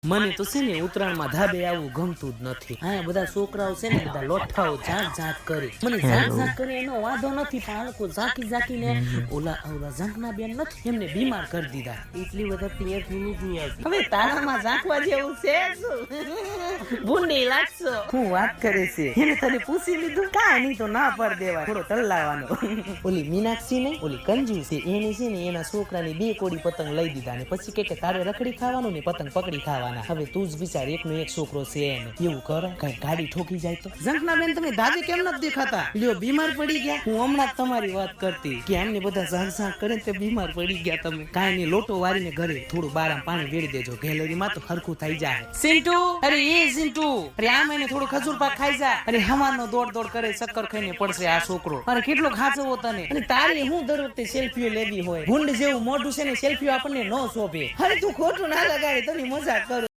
મને તો છે ને ઉત્તરાયણમાં ધાબે આવવું ગમતું જ નથી. અહીંયા બધા છોકરાઓ છે ને બધા લોઠાઓ ઝાંક ઝાંક કરે. મને ઝાંક ઝાંક કરે એનો વાંધો નથી, પણ આ લોકો ઝાંકી ઝાંકીને ઓલા ઝાંકના બેન નથી એમને બીમાર કરી દીધા. એટલી બધા ક્લિયર થઈ નથી આવતી. હવે તારામાં ઝાંકવા જેવું છે શું? ભૂંડી લાગશો. હું વાત કરે છે એને તને પૂછી લીધું? કાંઈ નહીં તો ના પાડ દેવાય, થોડો તલ્લાવાનો. ઓલી મીનાક્ષી ને ઓલી કંજુ છે એને છે ને એના છોકરાની 2 કોડી પતંગ લઈ દીધા ને પછી કે તારે રખડી ખાવાનું ને પતંગ પકડી ખાવાનું. હવે તું જ વિચાર, એકનો એક છોકરો છે એને એવું કરે, કઈ ગાડી ઠોકી જાય તો. ઝંખના બેન તમે ધાબે કેમ નથી દેખાતા? લ્યો બીમાર પડી ગયા. હું હમણાં જ તમારી વાત કરતી કે એમને બધા ઝાંક ઝાંક કરે તે બીમાર પડી ગયા તમે. કાંઈ નહીં, લોટો વારીને ઘરે થોડું બારામાં પાણી વેડી દેજો, ગેલેરીમાં તો હરખું થઈ જાય. સિન્ટુ, અરે એ સિન્ટુ, અરે આમ એને થોડું ખજૂર પાક ખાઈ જા. અરે હવાનો દોડ દોડ કરે, ચક્કર ખાઈને પડશે આ છોકરો. અરે કેટલો ખાચવો તને. અને તારી હું દર વખતે સેલ્ફીઓ લેવી હોય? ભૂંડ જેવું મોઢું છે ને, સેલ્ફીઓ આપણને ન શોભે. અરે તું ખોટું ના લગાડે, તને મજાક કરું.